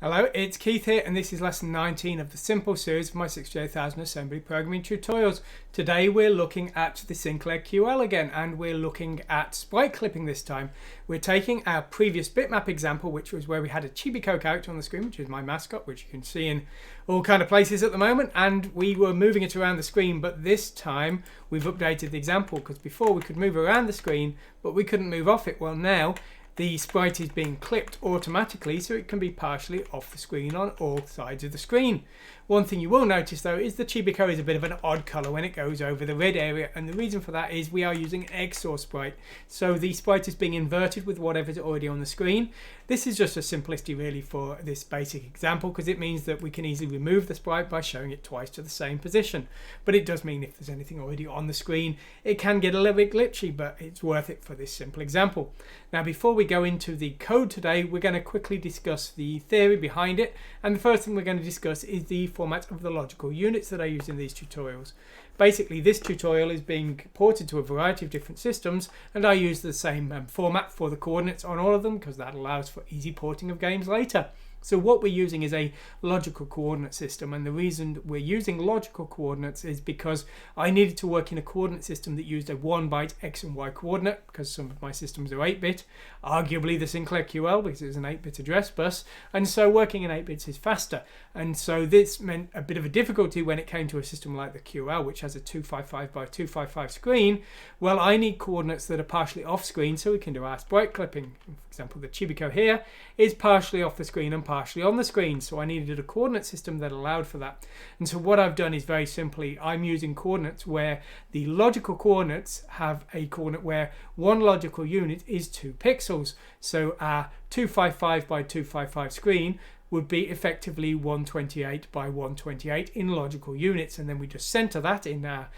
Hello, it's Keith here, and this is lesson 19 of the simple series of my 6J1000 assembly programming tutorials. Today we're looking at the Sinclair QL again, and we're looking at sprite clipping this time. We're taking our previous bitmap example, which was where we had a Chibico character on the screen, which is my mascot, which you can see in all kind of places at the moment, and we were moving it around the screen, but this time we've updated the example, because before we could move around the screen, but we couldn't move off it. Well, now the sprite is being clipped automatically, so it can be partially off the screen on all sides of the screen. One thing you will notice though is the Chibico is a bit of an odd colour when it goes over the red area, and the reason for that is we are using an XOR sprite. So the sprite is being inverted with whatever's already on the screen. This is just a simplicity really for this basic example, because it means that we can easily remove the sprite by showing it twice to the same position. But it does mean if there's anything already on the screen, it can get a little bit glitchy, but it's worth it for this simple example. Now before we go into the code today, we're going to quickly discuss the theory behind it, and the first thing we're going to discuss is the format of the logical units that I use in these tutorials. Basically, this tutorial is being ported to a variety of different systems, and I use the same format for the coordinates on all of them because that allows for easy porting of games later. So what we're using is a logical coordinate system, and the reason we're using logical coordinates is because I needed to work in a coordinate system that used a 1-byte x and y coordinate, because some of my systems are 8-bit, arguably the Sinclair QL because it's an 8-bit address bus, and so working in 8 bits is faster. And so this meant a bit of a difficulty when it came to a system like the QL, which has a 255 by 255 screen. Well, I need coordinates that are partially off screen so we can do our sprite clipping. For example, the Chibico here is partially off the screen and partially on the screen, so I needed a coordinate system that allowed for that. And so what I've done is very simply, I'm using coordinates where the logical coordinates have a coordinate where one logical unit is 2 pixels. So our 255 by 255 screen would be effectively 128 by 128 in logical units, and then we just center that in our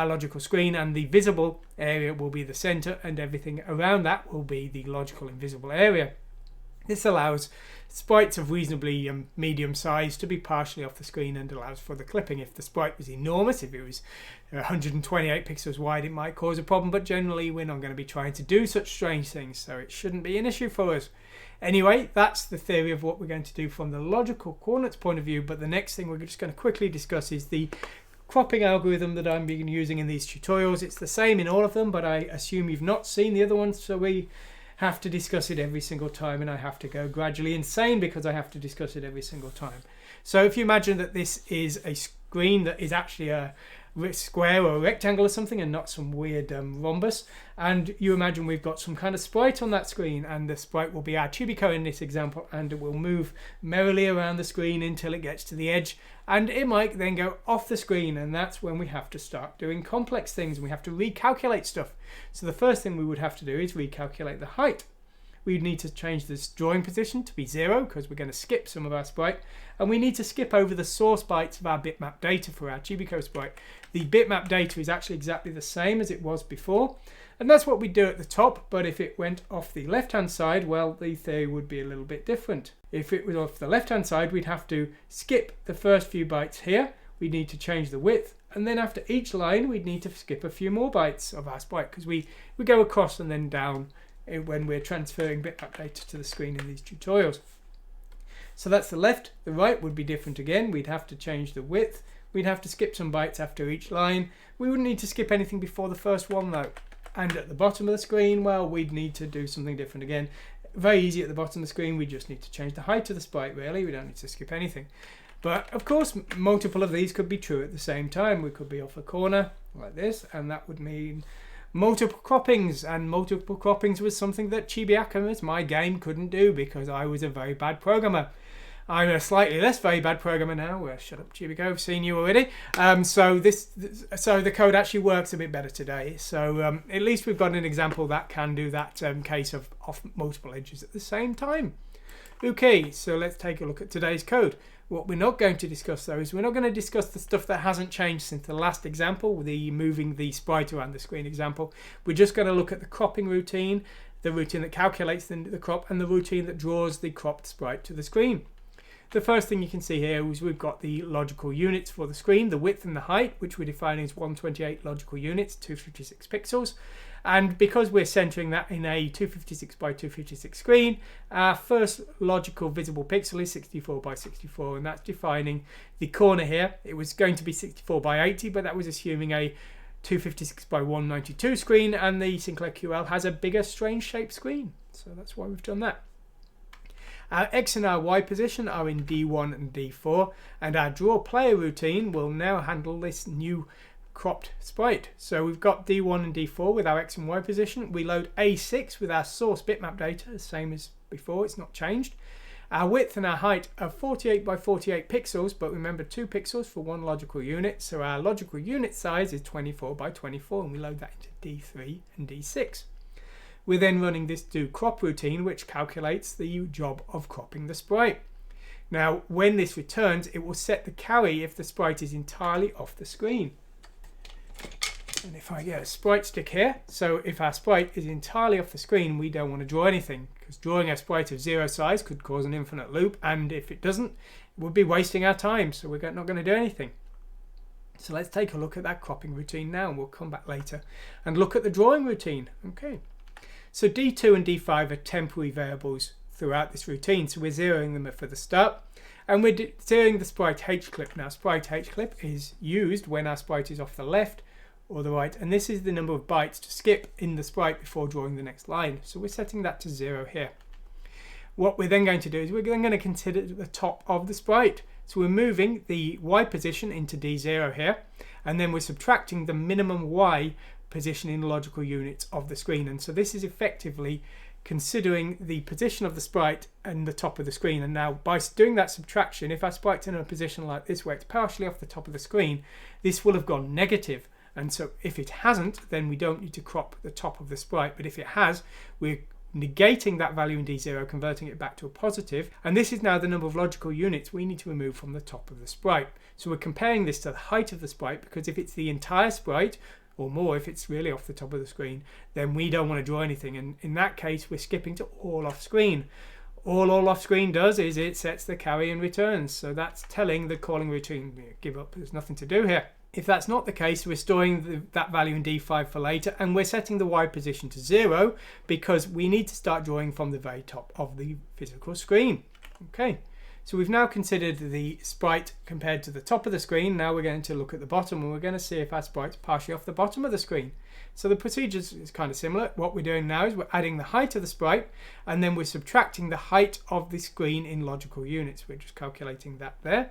logical screen, and the visible area will be the center, and everything around that will be the logical invisible area. This allows sprites of reasonably medium size to be partially off the screen and allows for the clipping. If the sprite was enormous, if it was 128 pixels wide, it might cause a problem, but generally we're not going to be trying to do such strange things, so it shouldn't be an issue for us. Anyway, that's the theory of what we're going to do from the logical coordinates point of view, but the next thing we're just going to quickly discuss is the cropping algorithm that I'm using in these tutorials. It's the same in all of them, but I assume you've not seen the other ones, so we have to discuss it every single time, and I have to go gradually insane because I have to discuss it every single time. So if you imagine that this is a screen that is actually a square or a rectangle or something and not some weird rhombus, and you imagine we've got some kind of sprite on that screen, and the sprite will be our Chibico in this example, and it will move merrily around the screen until it gets to the edge, and it might then go off the screen, and that's when we have to start doing complex things and we have to recalculate stuff. So the first thing we would have to do is recalculate the height. We'd need to change this drawing position to be 0 because we're going to skip some of our sprite, and we need to skip over the source bytes of our bitmap data for our Chibico sprite. The bitmap data is actually exactly the same as it was before, and that's what we do at the top, but if it went off the left hand side, well, the theory would be a little bit different. If it was off the left hand side, we'd have to skip the first few bytes here, we'd need to change the width, and then after each line we'd need to skip a few more bytes of our sprite because we go across and then down when we're transferring bitmap data to the screen in these tutorials. So that's the left. The right would be different again. We'd have to change the width. We'd have to skip some bytes after each line. We wouldn't need to skip anything before the first one though. And at the bottom of the screen, well, we'd need to do something different again. Very easy at the bottom of the screen. We just need to change the height of the sprite really. We don't need to skip anything. But of course, multiple of these could be true at the same time. We could be off a corner like this, and that would mean multiple croppings, and multiple croppings was something that Chibiacamas, my game, couldn't do because I was a very bad programmer. I'm a slightly less very bad programmer now. Well, shut up, Chibico, I've seen you already. So the code actually works a bit better today. So at least we've got an example that can do that case of off multiple edges at the same time. Okay, so let's take a look at today's code. What we're not going to discuss though is we're not going to discuss the stuff that hasn't changed since the last example, the moving the sprite around the screen example. We're just going to look at the cropping routine, the routine that calculates the crop, and the routine that draws the cropped sprite to the screen. the first thing you can see here is we've got the logical units for the screen, the width and the height, which we're defining as 128 logical units, 256 pixels. And because we're centering that in a 256 by 256 screen, our first logical visible pixel is 64 by 64, and that's defining the corner here. It was going to be 64 by 80, but that was assuming a 256 by 192 screen, and the Sinclair QL has a bigger, strange shaped screen. So that's why we've done that. Our X and our Y position are in D1 and D4, and our draw player routine will now handle this new cropped sprite. So we've got D1 and D4 with our X and Y position. We load A6 with our source bitmap data, the same as before, it's not changed. Our width and our height are 48 by 48 pixels, but remember 2 pixels for one logical unit, so our logical unit size is 24 by 24, and we load that into D3 and D6. We're then running this do crop routine, which calculates the job of cropping the sprite. Now, when this returns, it will set the carry if the sprite is entirely off the screen. And if I get a sprite stick here, so if our sprite is entirely off the screen, we don't want to draw anything, because drawing a sprite of 0 size could cause an infinite loop, and if it doesn't, it would be wasting our time, so we're not going to do anything. So let's take a look at that cropping routine now, and we'll come back later and look at the drawing routine. Okay. So D2 and D5 are temporary variables throughout this routine, so we're zeroing them for the start, and we're zeroing the sprite hclip. Now, sprite hclip is used when our sprite is off the left or the right, and this is the number of bytes to skip in the sprite before drawing the next line. So we're setting that to 0 here. What we're then going to do is we're then going to consider the top of the sprite. So we're moving the Y position into D0 here, and then we're subtracting the minimum Y position in logical units of the screen. And so this is effectively considering the position of the sprite and the top of the screen. And now by doing that subtraction, if our sprite's in a position like this where it's partially off the top of the screen, this will have gone negative. And so if it hasn't, then we don't need to crop the top of the sprite. But if it has, we're negating that value in D0, converting it back to a positive. And this is now the number of logical units we need to remove from the top of the sprite. So we're comparing this to the height of the sprite, because if it's the entire sprite, or more if it's really off the top of the screen, then we don't want to draw anything. And in that case, we're skipping to all off screen. All off screen does is it sets the carry and returns. So that's telling the calling routine, give up, there's nothing to do here. If that's not the case, we're storing that value in D5 for later, and we're setting the Y position to 0 because we need to start drawing from the very top of the physical screen. Okay, so we've now considered the sprite compared to the top of the screen. Now we're going to look at the bottom, and we're going to see if our sprite's partially off the bottom of the screen. So the procedure is kind of similar. What we're doing now is we're adding the height of the sprite, and then we're subtracting the height of the screen in logical units. We're just calculating that there.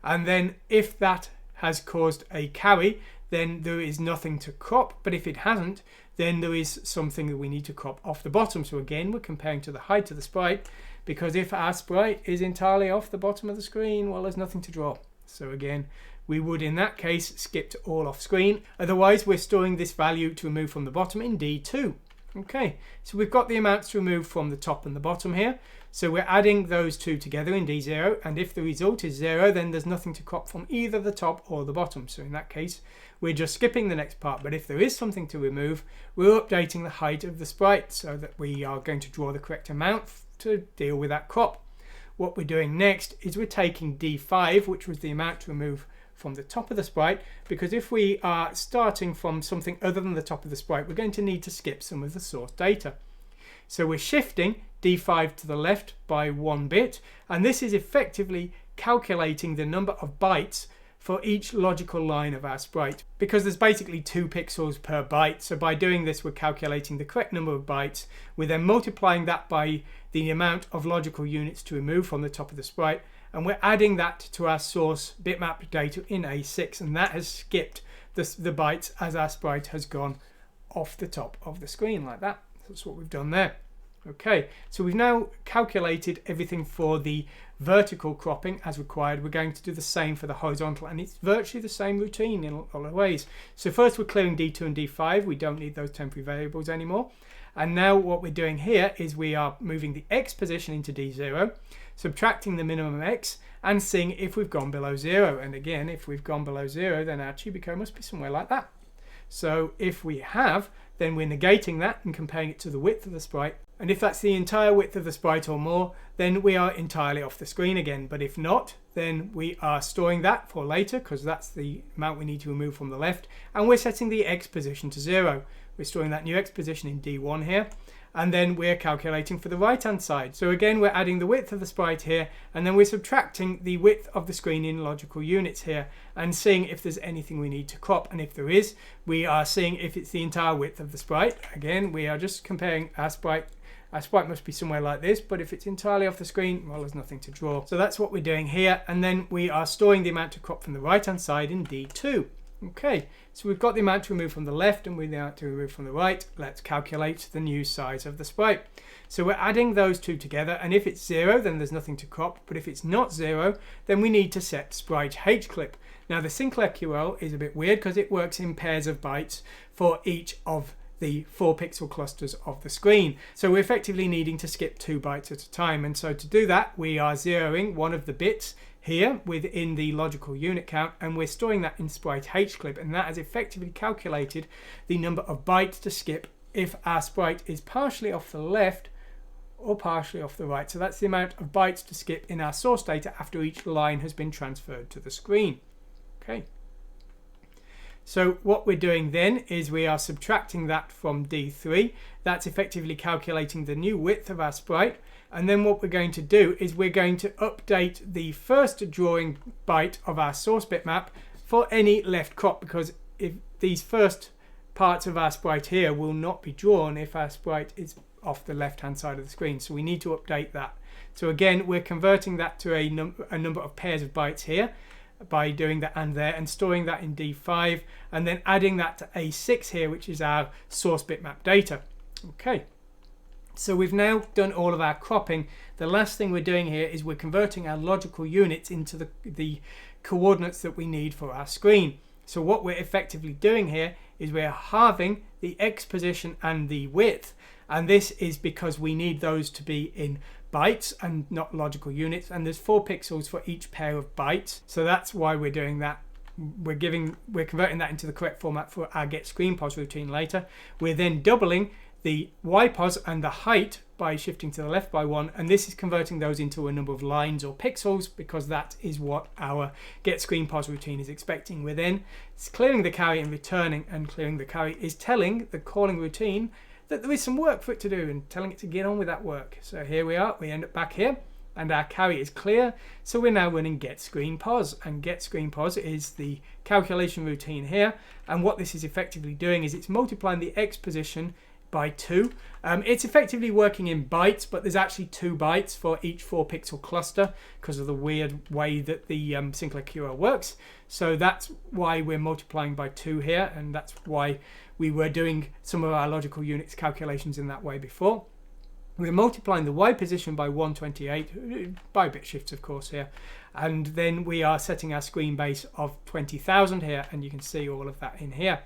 And then if that has caused a carry, then there is nothing to crop, but if it hasn't, then there is something that we need to crop off the bottom. So again, we're comparing to the height of the sprite, because if our sprite is entirely off the bottom of the screen, well, there's nothing to draw. So again, we would in that case skip to all off screen. Otherwise, we're storing this value to remove from the bottom in D2. Okay, so we've got the amounts to remove from the top and the bottom here. So we're adding those two together in D0, and if the result is 0, then there's nothing to crop from either the top or the bottom. So in that case, we're just skipping the next part. But if there is something to remove, we're updating the height of the sprite so that we are going to draw the correct amount to deal with that crop. What we're doing next is we're taking D5, which was the amount to remove from the top of the sprite, because if we are starting from something other than the top of the sprite, we're going to need to skip some of the source data. So we're shifting D5 to the left by 1 bit, and this is effectively calculating the number of bytes for each logical line of our sprite, because there's basically 2 pixels per byte. So by doing this, we're calculating the correct number of bytes. We're then multiplying that by the amount of logical units to remove from the top of the sprite, and we're adding that to our source bitmap data in A6, and that has skipped the bytes as our sprite has gone off the top of the screen like that. That's what we've done there. Okay, so we've now calculated everything for the vertical cropping as required. We're going to do the same for the horizontal, and it's virtually the same routine in all the ways. So first we're clearing D2 and D5. We don't need those temporary variables anymore. And now what we're doing here is we are moving the X position into D0, subtracting the minimum X, and seeing if we've gone below 0. And again, if we've gone below 0, then our Chibico must be somewhere like that. So if we have, then we're negating that and comparing it to the width of the sprite, And if that's the entire width of the sprite or more, then we are entirely off the screen again. But if not, then we are storing that for later, because that's the amount we need to remove from the left. And we're setting the X position to 0. We're storing that new X position in D1 here. And then we're calculating for the right hand side. So again, we're adding the width of the sprite here, and then we're subtracting the width of the screen in logical units here, and seeing if there's anything we need to crop. And if there is, we are seeing if it's the entire width of the sprite. Again, we are just comparing our sprite. Our sprite must be somewhere like this, but if it's entirely off the screen, well, there's nothing to draw. So that's what we're doing here, and then we are storing the amount to crop from the right hand side in D2. Okay, so we've got the amount to remove from the left and the amount to remove from the right. Let's calculate the new size of the sprite. So we're adding those two together, and if it's 0, then there's nothing to crop, but if it's not 0, then we need to set sprite hclip. Now the Sinclair QL is a bit weird because it works in pairs of bytes for each of the 4 pixel clusters of the screen. So we're effectively needing to skip 2 bytes at a time, and so to do that we are zeroing one of the bits here within the logical unit count, and we're storing that in sprite hclip, and that has effectively calculated the number of bytes to skip if our sprite is partially off the left or partially off the right. So that's the amount of bytes to skip in our source data after each line has been transferred to the screen. Okay. So what we're doing then is we are subtracting that from D3. That's effectively calculating the new width of our sprite. And then what we're going to do is we're going to update the first drawing byte of our source bitmap for any left crop, because if these first parts of our sprite here will not be drawn if our sprite is off the left hand side of the screen. So we need to update that. So again, we're converting that to a number of pairs of bytes here by doing that and there, and storing that in D5, and then adding that to A6 here, which is our source bitmap data. Okay, so we've now done all of our cropping. The last thing we're doing here is we're converting our logical units into the coordinates that we need for our screen. So what we're effectively doing here is we're halving the X position and the width, and this is because we need those to be in bytes and not logical units, and there's 4 pixels for each pair of bytes, so that's why we're doing that. We're converting that into the correct format for our get screen pos routine later. We're then doubling the y pos and the height by shifting to the left by 1, and this is converting those into a number of lines or pixels, because that is what our get screen pos routine is expecting. We're then clearing the carry and returning, and clearing the carry is telling the calling routine that there is some work for it to do and telling it to get on with that work. So here we are, we end up back here, and our carry is clear, so we're now running get screen pos, and get screen pos is the calculation routine here, and what this is effectively doing is it's multiplying the X position by 2. It's effectively working in bytes, but there's actually 2 bytes for each 4 pixel cluster because of the weird way that the Sinclair QL works. So that's why we're multiplying by 2 here, and that's why we were doing some of our logical units calculations in that way before. We're multiplying the Y position by 128 by bit shifts, of course, here, and then we are setting our screen base of 20,000 here, and you can see all of that in here.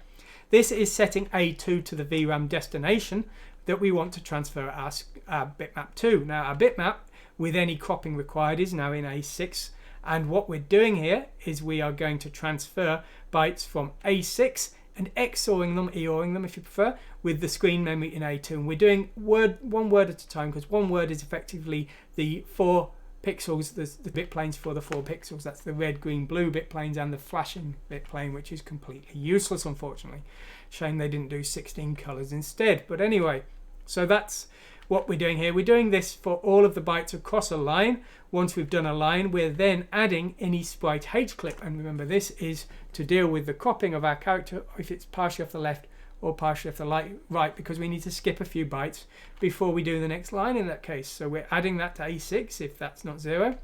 This is setting A2 to the VRAM destination that we want to transfer our bitmap to. Now our bitmap, with any cropping required, is now in A6, and what we're doing here is we are going to transfer bytes from A6 and XORing them, EORing them if you prefer, with the screen memory in A2. And we're doing one word at a time, because one word is effectively the 4 pixels, the bit planes for the 4 pixels. That's the red, green, blue bit planes and the flashing bit plane, which is completely useless, unfortunately. Shame they didn't do 16 colors instead. But anyway, so that's what we're doing here. We're doing this for all of the bytes across a line. Once we've done a line, we're then adding any sprite hclip, and remember, this is to deal with the cropping of our character if it's partially off the left or partially off the right, because we need to skip a few bytes before we do the next line in that case. So we're adding that to A6 if that's not 0.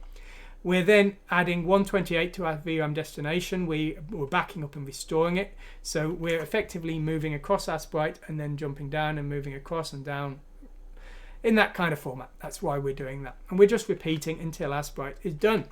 We're then adding 128 to our VRAM destination. We're backing up and restoring it. So we're effectively moving across our sprite and then jumping down and moving across and down in that kind of format. That's why we're doing that. And we're just repeating until our sprite is done.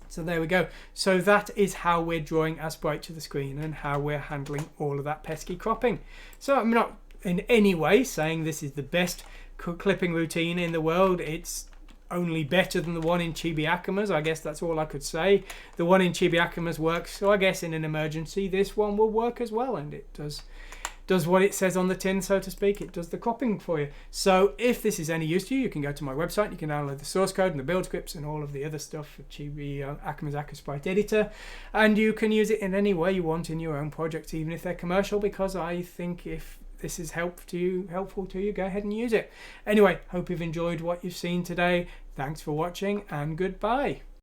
So there we go. So that is how we're drawing our sprite to the screen and how we're handling all of that pesky cropping. So I'm not in any way saying this is the best clipping routine in the world. It's only better than the one in Chibi Akuma's. I guess that's all I could say. The one in Chibi Akuma's works, so I guess in an emergency this one will work as well, and it does does what it says on the tin, so to speak. It does the cropping for you. So if this is any use to you, you can go to my website, you can download the source code and the build scripts and all of the other stuff for Chibi Akamazaka Sprite Editor, and you can use it in any way you want in your own projects, even if they're commercial, because I think if this is helpful to you, go ahead and use it. Anyway, hope you've enjoyed what you've seen today. Thanks for watching, and goodbye.